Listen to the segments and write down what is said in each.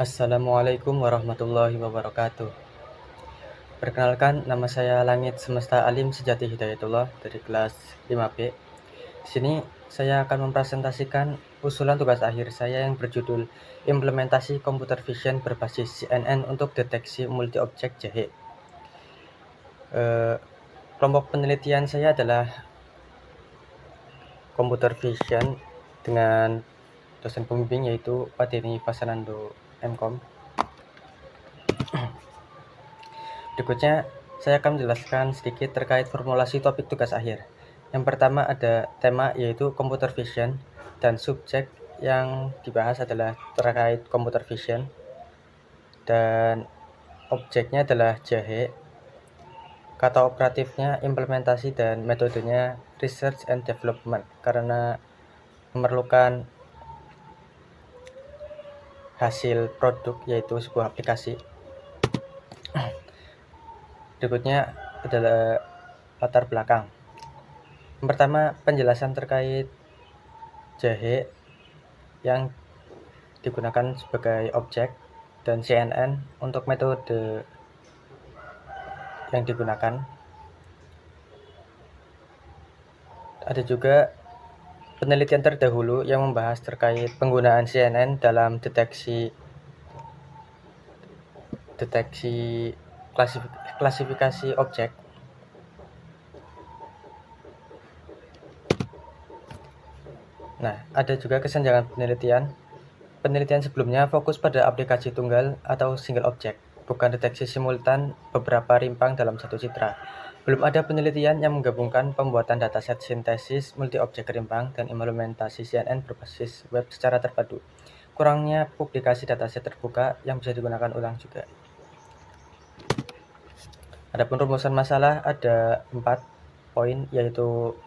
Assalamualaikum warahmatullahi wabarakatuh. Perkenalkan, nama saya Langit Semesta Alim Sejati Hidayatullah dari kelas 5B. Di sini saya akan mempresentasikan usulan tugas akhir saya yang berjudul Implementasi Computer Vision berbasis CNN untuk deteksi multi-objek jahe. Kelompok penelitian saya adalah Computer Vision dengan dosen pembimbing yaitu Pak Denny Fasanando MKom. Berikutnya, saya akan menjelaskan sedikit terkait formulasi topik tugas akhir. Yang pertama ada tema yaitu Computer Vision dan subjek yang dibahas adalah terkait Computer Vision dan objeknya adalah jahe, kata operatifnya implementasi dan metodenya research and development karena memerlukan hasil produk yaitu sebuah aplikasi. Berikutnya adalah latar belakang. Yang pertama, penjelasan terkait jahe yang digunakan sebagai objek dan CNN untuk metode yang digunakan. Ada juga penelitian terdahulu yang membahas terkait penggunaan CNN dalam deteksi klasifikasi objek. Nah, ada juga kesenjangan penelitian. Penelitian sebelumnya fokus pada aplikasi tunggal atau single object, bukan deteksi simultan beberapa rimpang dalam satu citra. Belum ada penelitian yang menggabungkan pembuatan dataset sintesis multi-objek rimpang dan implementasi CNN berbasis web secara terpadu. Kurangnya publikasi dataset terbuka yang bisa digunakan ulang juga. Adapun rumusan masalah ada 4 poin, yaitu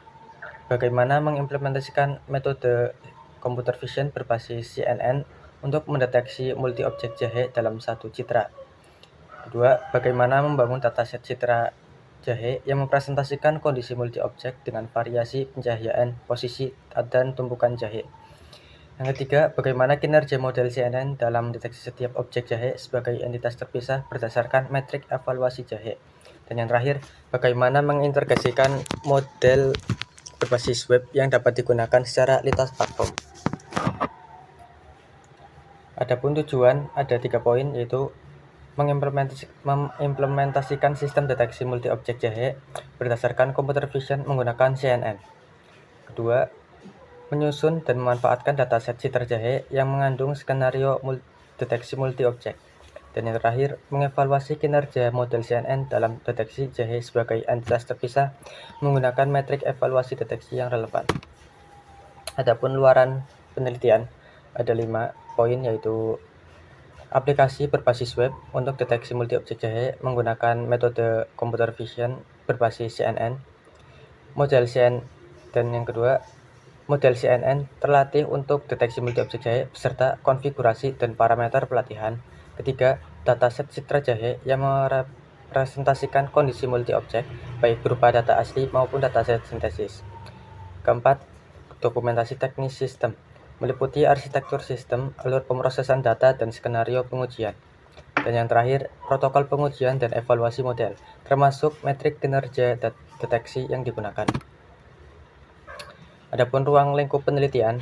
bagaimana mengimplementasikan metode computer vision berbasis CNN untuk mendeteksi multi-objek jahe dalam satu citra. Kedua, bagaimana membangun dataset citra jahe yang mempresentasikan kondisi multi-objek dengan variasi pencahayaan, posisi, dan tumpukan jahe. Yang ketiga, bagaimana kinerja model CNN dalam mendeteksi setiap objek jahe sebagai entitas terpisah berdasarkan metrik evaluasi jahe. Dan yang terakhir, bagaimana mengintegrasikan model berbasis web yang dapat digunakan secara lintas platform. Adapun tujuan ada 3 poin, yaitu mengimplementasikan sistem deteksi multi-objek jahe berdasarkan computer vision menggunakan CNN. Kedua, menyusun dan memanfaatkan dataset citra jahe yang mengandung skenario deteksi multi-objek. Dan yang terakhir, mengevaluasi kinerja model CNN dalam deteksi jahe sebagai entitas terpisah menggunakan metrik evaluasi deteksi yang relevan. Adapun luaran penelitian ada 5 poin, yaitu aplikasi berbasis web untuk deteksi multi-objek jahe menggunakan metode computer vision berbasis CNN, model CNN, dan yang kedua, model CNN terlatih untuk deteksi multi-objek jahe beserta konfigurasi dan parameter pelatihan. Ketiga, dataset citra jahe yang merepresentasikan kondisi multi-objek baik berupa data asli maupun dataset sintesis. Keempat, dokumentasi teknis sistem meliputi arsitektur sistem, alur pemrosesan data, dan skenario pengujian. Dan yang terakhir, protokol pengujian dan evaluasi model, termasuk metrik kinerja deteksi yang digunakan. Adapun ruang lingkup penelitian,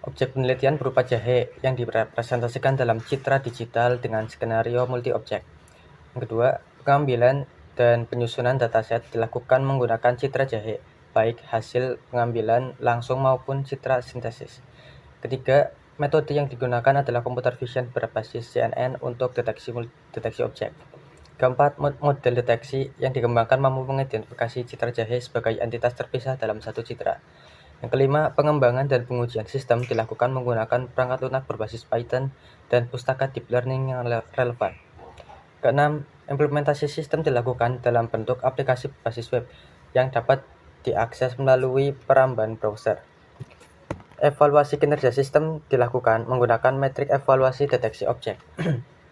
objek penelitian berupa jahe yang direpresentasikan dalam citra digital dengan skenario multi-objek. Yang kedua, pengambilan dan penyusunan dataset dilakukan menggunakan citra jahe, baik hasil pengambilan langsung maupun citra sintesis. Ketiga, metode yang digunakan adalah computer vision berbasis CNN untuk deteksi objek. Keempat, model deteksi yang dikembangkan mampu mengidentifikasi citra jahe sebagai entitas terpisah dalam satu citra. Yang kelima, pengembangan dan pengujian sistem dilakukan menggunakan perangkat lunak berbasis Python dan pustaka deep learning yang relevan. Keenam, implementasi sistem dilakukan dalam bentuk aplikasi berbasis web yang dapat diakses melalui peramban browser. Evaluasi kinerja sistem dilakukan menggunakan metrik evaluasi deteksi objek.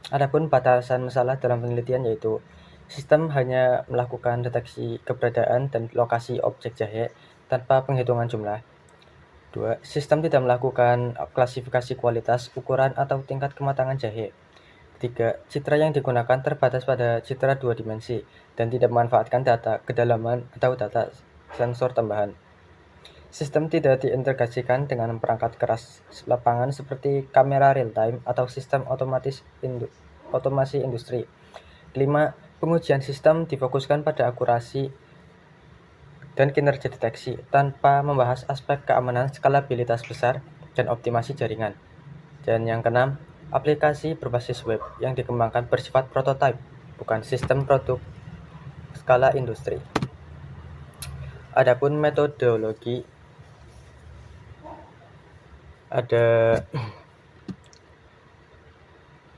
Adapun batasan masalah dalam penelitian yaitu sistem hanya melakukan deteksi keberadaan dan lokasi objek jahe tanpa penghitungan jumlah. 2. Sistem tidak melakukan klasifikasi kualitas, ukuran, atau tingkat kematangan jahe. 3. Citra yang digunakan terbatas pada citra 2 dimensi dan tidak memanfaatkan data kedalaman atau data sensor tambahan. Sistem tidak diintegrasikan dengan perangkat keras lapangan seperti kamera real-time atau sistem otomasi industri. 5. Pengujian sistem difokuskan pada akurasi dan kinerja deteksi, tanpa membahas aspek keamanan, skalabilitas besar, dan optimasi jaringan. Dan yang keenam, aplikasi berbasis web yang dikembangkan bersifat prototipe, bukan sistem produk skala industri. Adapun metodologi, ada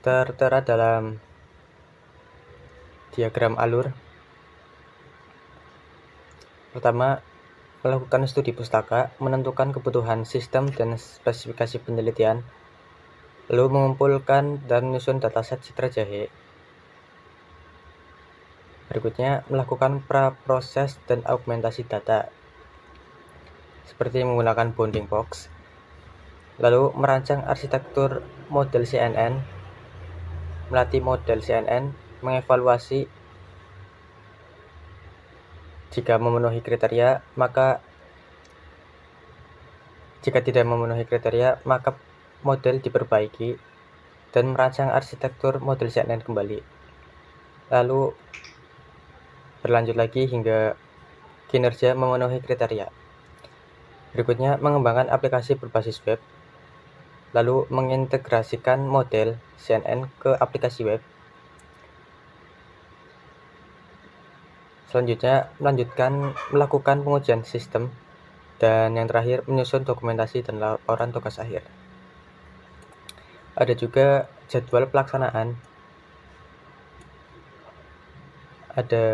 tertera dalam diagram alur. Pertama, melakukan studi pustaka, menentukan kebutuhan sistem dan spesifikasi penelitian, lalu mengumpulkan dan menyusun dataset citra jahe. Berikutnya, melakukan praproses dan augmentasi data, seperti menggunakan bounding box. Lalu merancang arsitektur model CNN, melatih model CNN, mengevaluasi jika memenuhi kriteria, jika tidak memenuhi kriteria, maka model diperbaiki, dan merancang arsitektur model CNN kembali. Lalu berlanjut lagi hingga kinerja memenuhi kriteria. Berikutnya, mengembangkan aplikasi berbasis web, lalu mengintegrasikan model CNN ke aplikasi web. Selanjutnya, melakukan pengujian sistem, dan yang terakhir, menyusun dokumentasi dan laporan tugas akhir. Ada juga jadwal pelaksanaan. Ada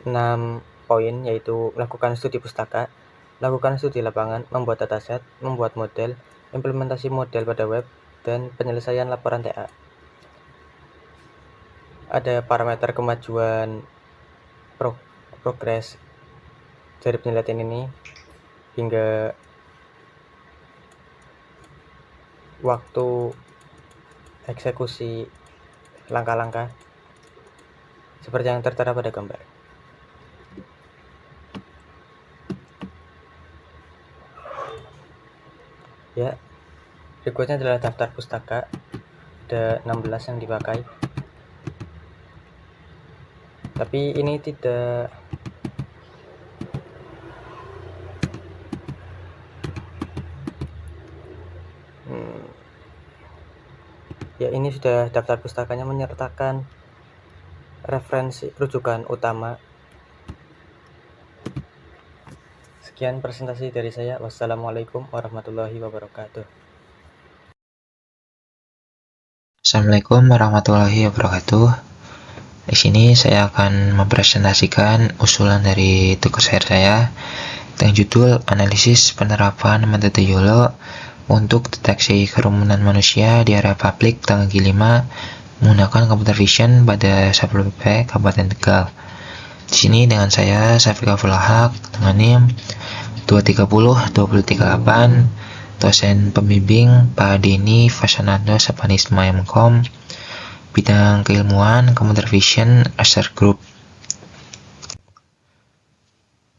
6 poin, yaitu melakukan studi pustaka, melakukan studi lapangan, membuat dataset, membuat model, implementasi model pada web, dan penyelesaian laporan TA. Ada parameter kemajuan progres dari penelitian ini hingga waktu eksekusi langkah-langkah seperti yang tertera pada gambar. Ya, berikutnya adalah daftar pustaka. Ada 16 yang dipakai. Tapi ini tidak ya, ini sudah daftar pustakanya menyertakan referensi rujukan utama. Sekian presentasi dari saya. Wassalamualaikum warahmatullahi wabarakatuh. Assalamualaikum warahmatullahi wabarakatuh. Di sini saya akan mempresentasikan usulan dari tugas akhir saya dengan judul Analisis Penerapan Metode YOLO untuk Deteksi Kerumunan Manusia di Area Publik tanggal 5 menggunakan computer vision pada Satpol PP Kabupaten Tegal. Di sini dengan saya Syafiq Aful Haq dengan NIM 230-238, dosen pembimbing Pak Deni Fasanando Sapanisma Mkom, bidang keilmuan Computer Vision Acer Group.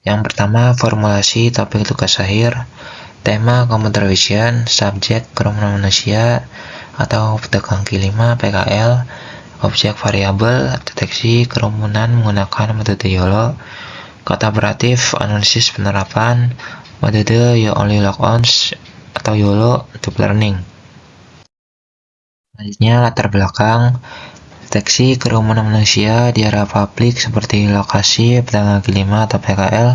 Yang pertama, formulasi topik tugas akhir. Tema Computer Vision, subjek kerumunan manusia atau pedagang K5 PKL, objek variabel, deteksi kerumunan menggunakan metode YOLO, kata operatif, analisis penerapan, metode You-Only Lock-Ons atau YOLO Deep Learning. Selanjutnya, latar belakang deteksi kerumunan manusia di area publik seperti lokasi pedagang K5 atau PKL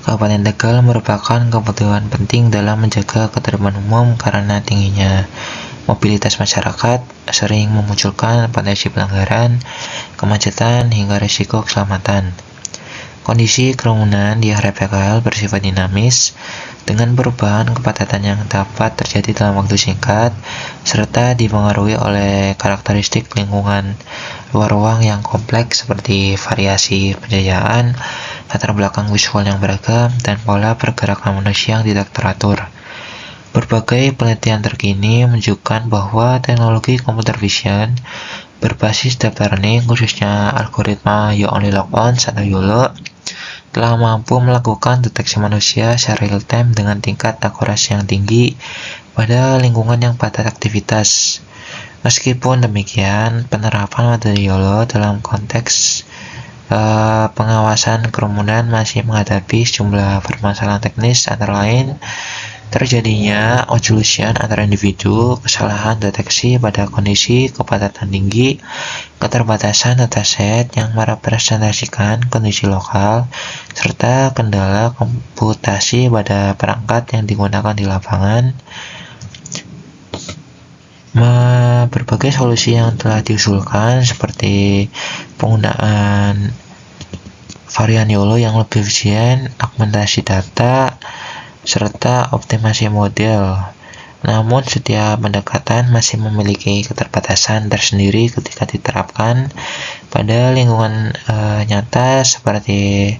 Kabupaten Tegal merupakan kebutuhan penting dalam menjaga ketertiban umum karena tingginya mobilitas masyarakat sering memunculkan potensi pelanggaran, kemacetan, hingga risiko keselamatan. Kondisi kerumunan di area PKL bersifat dinamis, dengan perubahan kepadatan yang dapat terjadi dalam waktu singkat, serta dipengaruhi oleh karakteristik lingkungan luar ruang yang kompleks seperti variasi pencahayaan, latar belakang visual yang beragam, dan pola pergerakan manusia yang tidak teratur. Berbagai penelitian terkini menunjukkan bahwa teknologi computer vision berbasis deep learning, khususnya algoritma You-Only-Lock-Once atau YOLO, telah mampu melakukan deteksi manusia secara real-time dengan tingkat akurasi yang tinggi pada lingkungan yang padat aktivitas. Meskipun demikian, penerapan metode YOLO dalam konteks pengawasan kerumunan masih menghadapi sejumlah permasalahan teknis, antara lain terjadinya occlusion antara individu, kesalahan deteksi pada kondisi kepadatan tinggi, keterbatasan dataset yang merepresentasikan kondisi lokal, serta kendala komputasi pada perangkat yang digunakan di lapangan. Berbagai solusi yang telah diusulkan seperti penggunaan varian YOLO yang lebih efisien, augmentasi data, serta optimasi model. Namun setiap pendekatan masih memiliki keterbatasan tersendiri ketika diterapkan pada lingkungan nyata seperti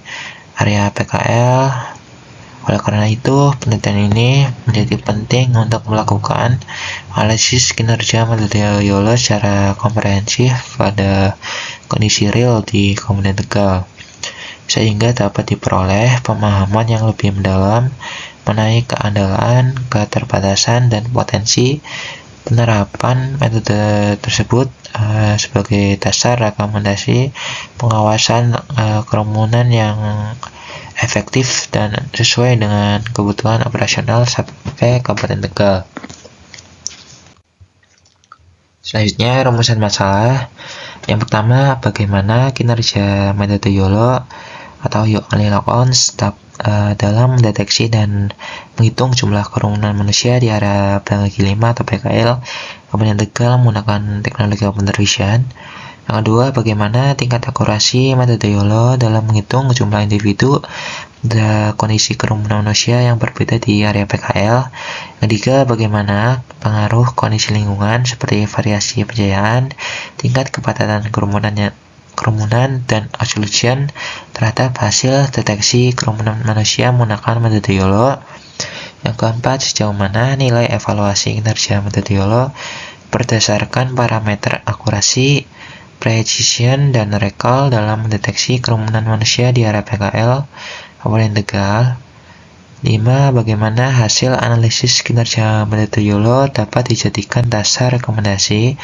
area PKL. Oleh karena itu, penelitian ini menjadi penting untuk melakukan analisis kinerja metode YOLO secara komprehensif pada kondisi real di Kabupaten Tegal, sehingga dapat diperoleh pemahaman yang lebih mendalam mengenai keandalan, keterbatasan, dan potensi penerapan metode tersebut sebagai dasar rekomendasi pengawasan kerumunan yang efektif dan sesuai dengan kebutuhan operasional sampai Kabupaten Tegal. Selanjutnya, rumusan masalah. Yang pertama, bagaimana kinerja metode YOLO atau You-Only-Lock-Once dalam mendeteksi dan menghitung jumlah kerumunan manusia di area Pelanggi 5 atau PKL Kabupaten Tegal menggunakan teknologi computer vision. Yang kedua, bagaimana tingkat akurasi metode YOLO dalam menghitung jumlah individu dan kondisi kerumunan manusia yang berbeda di area PKL. Yang ketiga, bagaimana pengaruh kondisi lingkungan seperti variasi pencahayaan, tingkat kepadatan kerumunan dan occlusion terhadap hasil deteksi kerumunan manusia menggunakan metode YOLO. Yang keempat, sejauh mana nilai evaluasi kinerja metode YOLO berdasarkan parameter akurasi, precision, dan recall dalam mendeteksi kerumunan manusia di area PKL Kabupaten Tegal. 5. Bagaimana hasil analisis kinerja metode YOLO dapat dijadikan dasar rekomendasi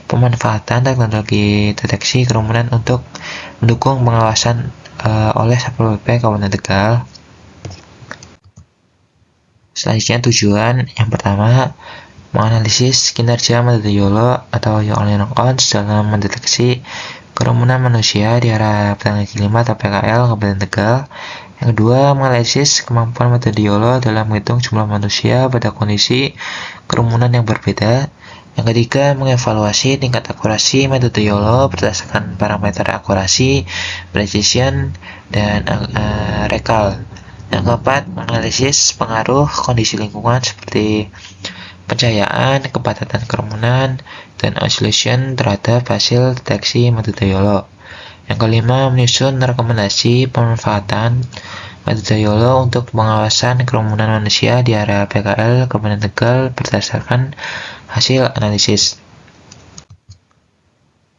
pemanfaatan teknologi deteksi kerumunan untuk mendukung pengawasan oleh Satpol PP Kabupaten Tegal. Selanjutnya, tujuan yang pertama, menganalisis kinerja metode YOLO atau You-Only-Lock-Once dalam mendeteksi kerumunan manusia di area Pelanggi 5 atau PKL Kabupaten Tegal. Yang kedua, menganalisis kemampuan metode YOLO dalam menghitung jumlah manusia pada kondisi kerumunan yang berbeda. Yang ketiga, mengevaluasi tingkat akurasi metode YOLO berdasarkan parameter akurasi, precision, dan recall. Yang keempat, menganalisis pengaruh kondisi lingkungan seperti pencahayaan, kepadatan kerumunan, dan occlusion terhadap hasil deteksi metode YOLO. Yang kelima, menyusun rekomendasi pemanfaatan metode YOLO untuk pengawasan kerumunan manusia di area PKL Kabupaten Tegal berdasarkan hasil analisis.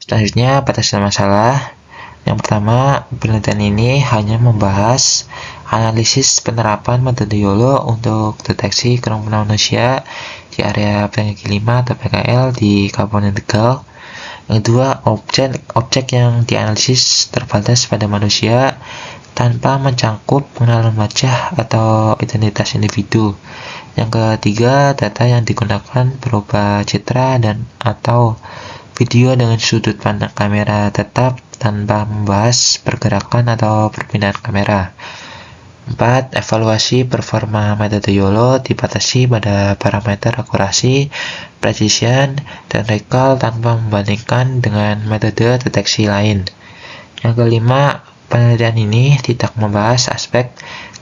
Selanjutnya, batasan masalah. Yang pertama, penelitian ini hanya membahas analisis penerapan metode YOLO untuk deteksi kerumunan manusia di area Pelanggi 5 atau PKL di Kabupaten Tegal. Yang kedua, objek yang dianalisis terbatas pada manusia tanpa mencangkup pengenalan wajah atau identitas individu. Yang ketiga, data yang digunakan berupa citra dan atau video dengan sudut pandang kamera tetap tanpa membahas pergerakan atau perpindahan kamera. 4. Evaluasi performa metode YOLO dibatasi pada parameter akurasi, precision, dan recall tanpa membandingkan dengan metode deteksi lain. Yang kelima, Penelitian ini tidak membahas aspek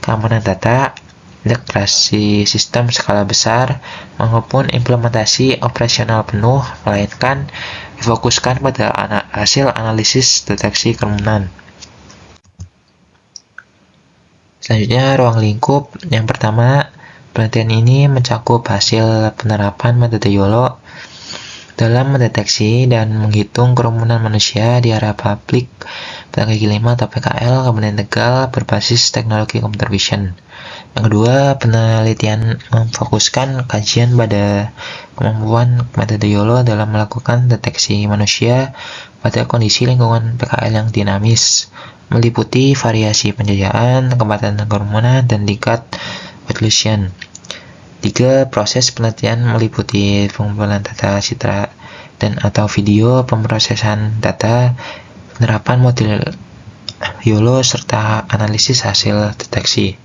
keamanan data, integrasi sistem skala besar, maupun implementasi operasional penuh, melainkan difokuskan pada hasil analisis deteksi kerumunan. Selanjutnya, ruang lingkup. Yang pertama, penelitian ini mencakup hasil penerapan metode YOLO dalam mendeteksi dan menghitung kerumunan manusia di area publik pada kaki 5 atau PKL Kabupaten Tegal berbasis teknologi computer vision. Yang kedua, penelitian memfokuskan kajian pada kemampuan metode YOLO dalam melakukan deteksi manusia pada kondisi lingkungan PKL yang dinamis, meliputi variasi penjajaan, kepadatan kerumunan, dan tingkat occlusion. 3. Proses penelitian meliputi pengumpulan data citra dan atau video, pemrosesan data, penerapan model YOLO, serta analisis hasil deteksi.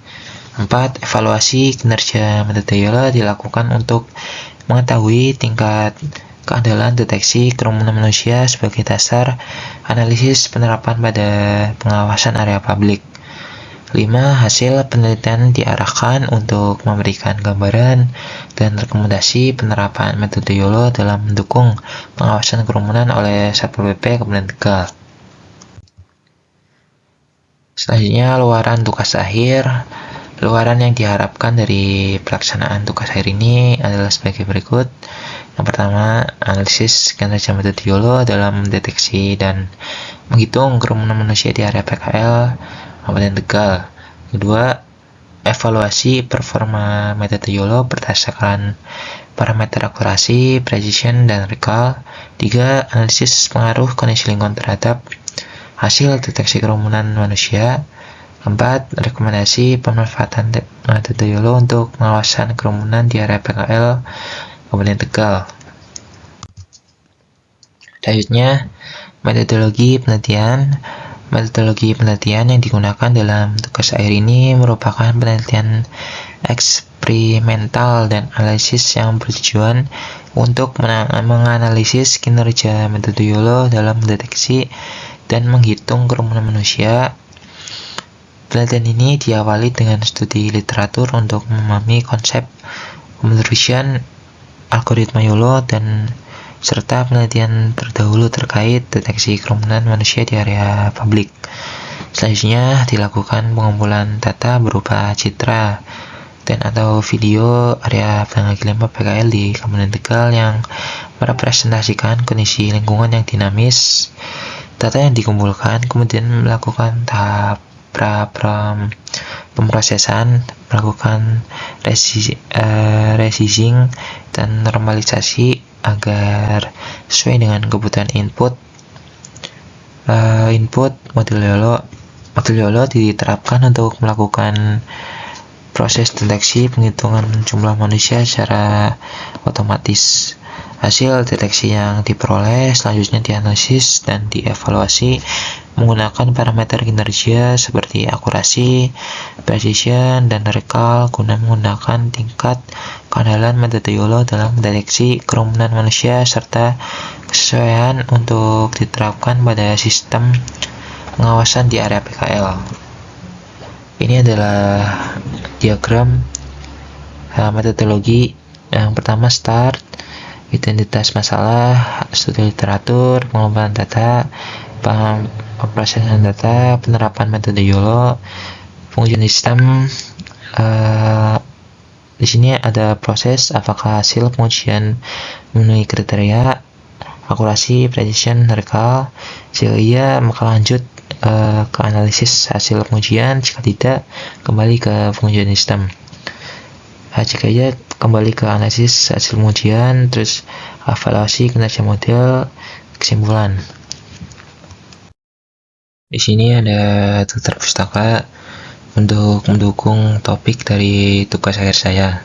4. Evaluasi kinerja metode YOLO dilakukan untuk mengetahui tingkat keandalan deteksi kerumunan manusia sebagai dasar analisis penerapan pada pengawasan area publik. 5. Hasil penelitian diarahkan untuk memberikan gambaran dan rekomendasi penerapan metode YOLO dalam mendukung pengawasan kerumunan oleh Satpol PP Kabupaten Tegal. Selanjutnya, luaran tugas akhir. Luaran yang diharapkan dari pelaksanaan tugas akhir ini adalah sebagai berikut. Yang pertama, analisis kinerja metode YOLO dalam mendeteksi dan menghitung kerumunan manusia di area PKL Kabupaten Tegal. Kedua, evaluasi performa metode YOLO berdasarkan parameter akurasi, precision, dan recall. 3. Analisis pengaruh kondisi lingkungan terhadap hasil deteksi kerumunan manusia. 4. Rekomendasi pemanfaatan metode YOLO untuk pengawasan kerumunan di area PKL Kabupaten Tegal. Selanjutnya, metodologi penelitian. Metodologi penelitian yang digunakan dalam tugas akhir ini merupakan penelitian eksperimental dan analisis yang bertujuan untuk menganalisis kinerja metode YOLO dalam mendeteksi dan menghitung kerumunan manusia. Penelitian ini diawali dengan studi literatur untuk memahami konsep computer vision, algoritma YOLO, dan serta penelitian terdahulu terkait deteksi kerumunan manusia di area publik. Selanjutnya, dilakukan pengumpulan data berupa citra dan atau video area kaki 5 PKL di Kabupaten Tegal yang merepresentasikan kondisi lingkungan yang dinamis. Data yang dikumpulkan kemudian melakukan tahap pemrosesan, melakukan resizing dan normalisasi agar sesuai dengan kebutuhan input. Model YOLO diterapkan untuk melakukan proses deteksi penghitungan jumlah manusia secara otomatis. Hasil deteksi yang diperoleh selanjutnya dianalisis dan dievaluasi menggunakan parameter kinerja seperti akurasi, precision, dan recall guna menggunakan tingkat keandalan metode YOLO dalam mendeteksi kerumunan manusia serta kesesuaian untuk diterapkan pada sistem pengawasan di area PKL. Ini adalah diagram metodologi. Yang pertama, start, identitas masalah, studi literatur, pengumpulan data, pemrosesan data, penerapan metode YOLO, pengujian sistem. Di sini ada proses apakah hasil pengujian memenuhi kriteria, akurasi, precision, recall. Jika iya, maka lanjut ke analisis hasil pengujian. Jika tidak, kembali ke pengujian sistem. Jika iya, kembali ke analisis hasil pengujian, terus evaluasi kinerja model, kesimpulan. Di sini ada daftar pustaka untuk mendukung topik dari tugas akhir saya.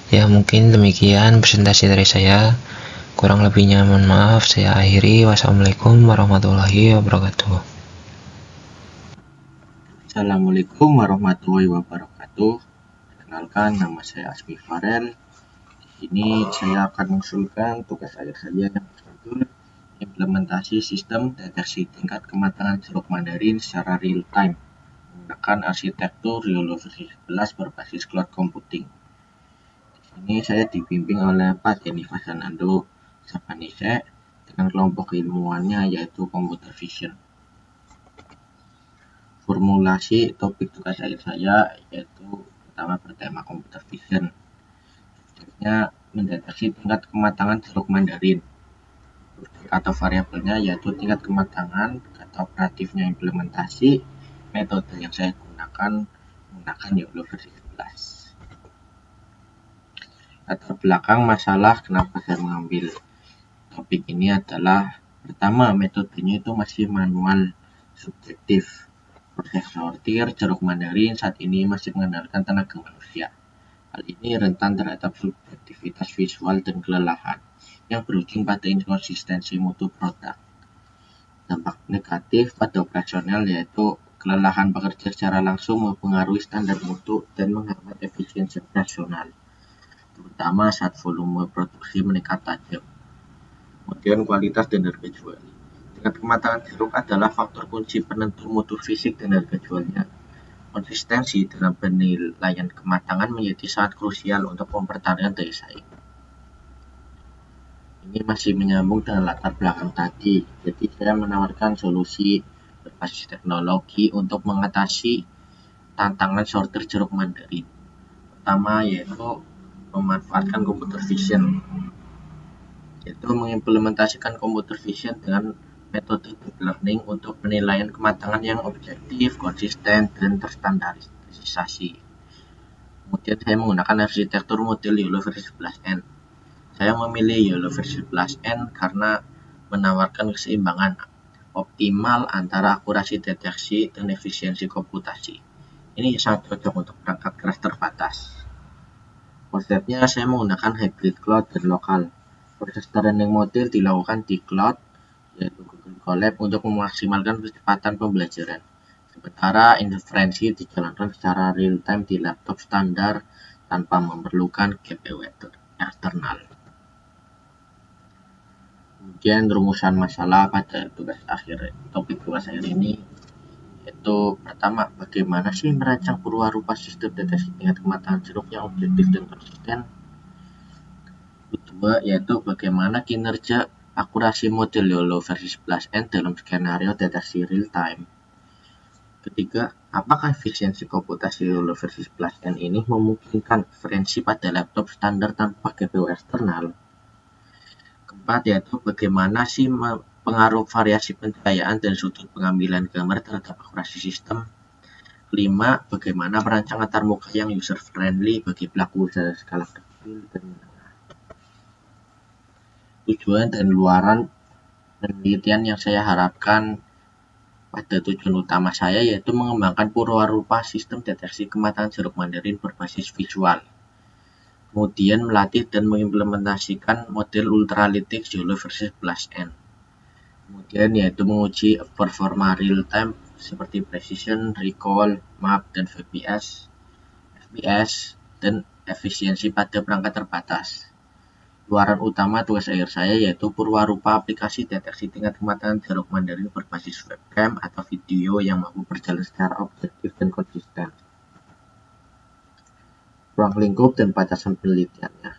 Ya, mungkin demikian presentasi dari saya. Kurang lebihnya mohon maaf, saya akhiri. Wassalamualaikum warahmatullahi wabarakatuh. Assalamualaikum warahmatullahi wabarakatuh. Perkenalkan, nama saya Asmi Farel. Di sini saya akan mengusulkan tugas akhir saya yang berjudul mengimplementasi sistem deteksi tingkat kematangan jeruk Mandarin secara real time menggunakan arsitektur YOLO versi 11 berbasis cloud computing. Di sini saya dibimbing oleh Pak Denny Fasanando Sapanise dengan kelompok ilmuwannya yaitu Computer Vision. Formulasi topik tugas akhir saya yaitu pertama bertema Computer Vision. Subjeknya mendeteksi tingkat kematangan jeruk Mandarin. Atau variabelnya yaitu tingkat kematangan, kata operatifnya implementasi, metode yang saya gunakan menggunakan YOLO versi 11. Latar belakang masalah kenapa saya mengambil topik ini adalah pertama, metodenya itu masih manual subjektif. Proses sortir jeruk Mandarin saat ini masih mengandalkan tenaga manusia. Hal ini rentan terhadap subjektivitas visual dan kelelahan yang berujung pada inkonsistensi mutu produk. Dampak negatif pada operasional yaitu kelelahan pekerja secara langsung mempengaruhi standar mutu dan menghambat efisiensi operasional, terutama saat volume produksi meningkat tajam. Kemudian kualitas dan harga jual. Tingkat kematangan jeruk adalah faktor kunci penentu mutu fisik dan harga jualnya. Konsistensi dalam penilaian kematangan menjadi sangat krusial untuk mempertahankan daya saing. Ini masih menyambung dengan latar belakang tadi. Jadi saya menawarkan solusi berbasis teknologi untuk mengatasi tantangan sortir jeruk Mandarin. Pertama yaitu memanfaatkan computer vision, yaitu mengimplementasikan computer vision dengan metode deep learning untuk penilaian kematangan yang objektif, konsisten, dan terstandarisasi. Kemudian saya menggunakan arsitektur model YOLO versi 11N. Saya memilih YOLO versi 11N karena menawarkan keseimbangan optimal antara akurasi deteksi dan efisiensi komputasi. Ini sangat cocok untuk perangkat keras terbatas. Konsepnya saya menggunakan hybrid cloud dan lokal. Proses training model dilakukan di cloud, yaitu Google Colab, untuk memaksimalkan kecepatan pembelajaran. Sementara inferensi dijalankan secara real time di laptop standar tanpa memerlukan GPU eksternal. Kemudian rumusan masalah pada topik tugas akhir ini yaitu pertama, bagaimana sih merancang perwarupa sistem deteksi tingkat kematangan jeruk yang objektif dan konsisten. Kedua, yaitu bagaimana kinerja akurasi model YOLO versi 11N dalam skenario deteksi real time. Ketiga, apakah efisiensi komputasi YOLO versi 11N ini memungkinkan referensi pada laptop standar tanpa GPU eksternal? Keempat, yaitu bagaimana sih pengaruh variasi pencahayaan dan sudut pengambilan gambar terhadap akurasi sistem. Kelima, bagaimana perancangan antarmuka yang user friendly bagi pelaku usaha skala kecil dan menengah. Tujuan dan luaran penelitian yang saya harapkan pada tujuan utama saya yaitu mengembangkan perwarupa sistem deteksi kematangan jeruk Mandarin berbasis visual. Kemudian melatih dan mengimplementasikan model ultralytics YOLO versi 11N. Kemudian yaitu menguji performa real time seperti precision, recall, map, dan FPS, dan efisiensi pada perangkat terbatas. Luaran utama tugas akhir saya yaitu perwarupa aplikasi deteksi tingkat kematangan jeruk Mandarin berbasis webcam atau video yang mampu berjalan secara objektif dan konsisten. Ruang lingkup dan batasan penelitiannya.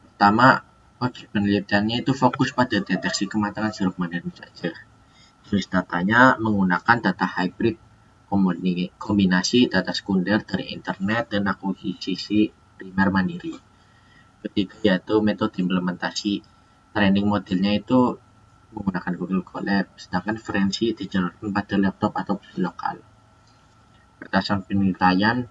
Pertama, objek penelitiannya itu fokus pada deteksi kematangan jeruk Mandarin saja. Source datanya menggunakan data hybrid kombinasi data sekunder dari internet dan akuisisi primer mandiri. Ketiga, yaitu metode implementasi. Training modelnya itu menggunakan Google Colab, sedangkan referensi dijalankan pada laptop atau PC lokal. Berdasarkan penilaian,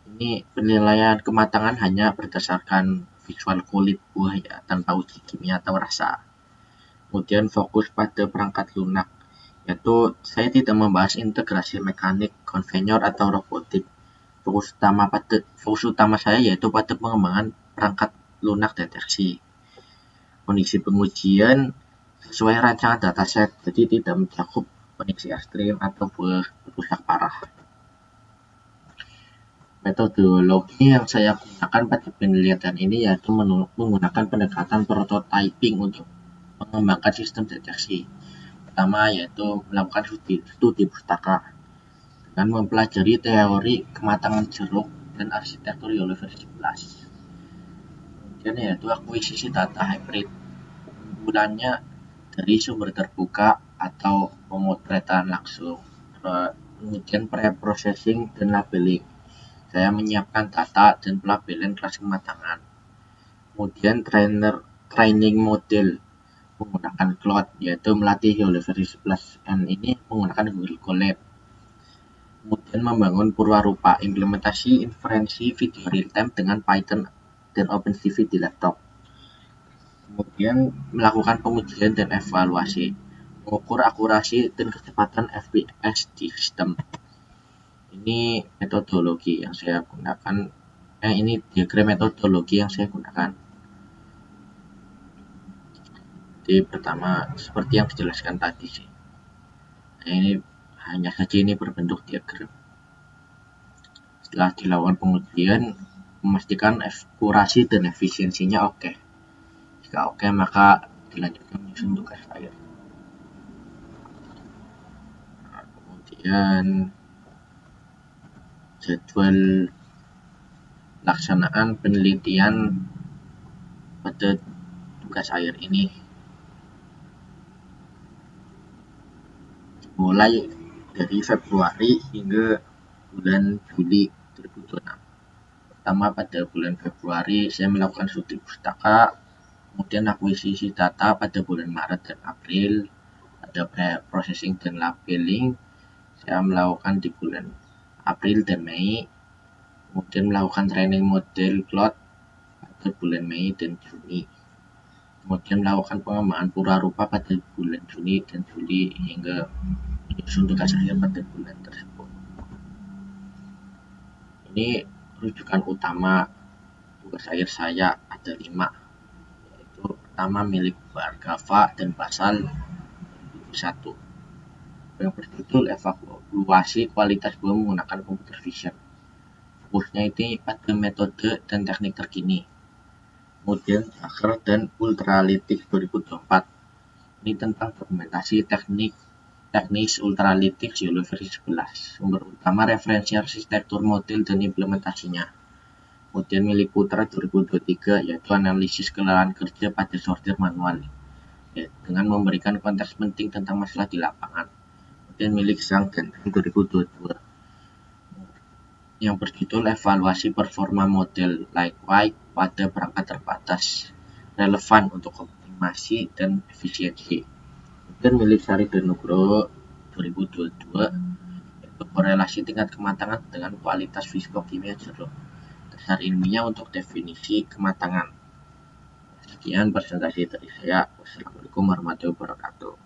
ini penilaian kematangan hanya berdasarkan visual kulit buah ya, tanpa uji kimia atau rasa. Kemudian fokus pada perangkat lunak, yaitu saya tidak membahas integrasi mekanik, konvenyor atau robotik. Fokus utama saya yaitu pada pengembangan perangkat lunak deteksi. Kondisi pengujian sesuai rancangan dataset, jadi tidak mencakup kondisi ekstrim atau rusak parah. Metodologi yang saya gunakan pada penelitian ini yaitu menggunakan pendekatan prototyping untuk mengembangkan sistem deteksi. Pertama yaitu melakukan studi pustaka dengan mempelajari teori kematangan jeruk dan arsitektur Oliver 11. Kemudian yaitu akuisisi data hybrid. Keunggulannya dari sumber terbuka atau pemotretan langsung. Kemudian pre-processing dan labeling. Saya menyiapkan data dan pelabelan kelas kematangan. Kemudian training model menggunakan cloud, yaitu melatih Oliver 11N ini menggunakan Google Colab. Kemudian membangun purwarupa, implementasi inferensi video real time dengan Python dan OpenCV di laptop. Kemudian melakukan pengujian dan evaluasi, mengukur akurasi dan kecepatan FPS di sistem. Ini metodologi yang saya gunakan. Ini diagram metodologi yang saya gunakan. Jadi pertama seperti yang dijelaskan tadi sih. Ini hanya saja ini berbentuk diagram. Setelah dilakukan pengujian, memastikan akurasi dan efisiensinya oke. Jika oke, maka dilanjutkan menyusun tugas akhir. Kemudian jadwal laksanaan penelitian pada tugas akhir ini mulai dari Februari hingga bulan Juli 2026. Pertama, pada bulan Februari saya melakukan studi pustaka, kemudian akuisisi data pada bulan Maret dan April, ada pre-processing dan labeling saya melakukan di bulan April dan Mei, kemudian melakukan training model cloud pada bulan Mei dan Juni, kemudian melakukan pengembangan purwarupa pada bulan Juni dan Juli hingga menyusun tugas akhir pada bulan tersebut. Ini rujukan utama tugas akhir saya ada 5, yaitu pertama milik Bargava dan Basal 1 yang berjudul evaluasi kualitas buah menggunakan computer vision. Fokusnya ini pada metode dan teknik terkini. Kemudian Tucker dan Ultralytics 2024. Ini tentang dokumentasi teknis Ultralytics Oliver 11. Sumber utama referensi arsitektur model dan implementasinya. Kemudian milik Putra 2023 yaitu analisis kelelahan kerja pada sortir manual dengan memberikan konteks penting tentang masalah di lapangan. Kemudian milik Zhang dan 2022 yang berjudul evaluasi performa model Lightweight pada perangkat terbatas relevan untuk optimasi dan efisiensi. Kemudian milik Sari dan Nugroho 2022 yaitu korelasi tingkat kematangan dengan kualitas fisikokimia jeruk, dasar ilmiah untuk definisi kematangan. Sekian presentasi dari saya. Wassalamualaikum warahmatullahi wabarakatuh.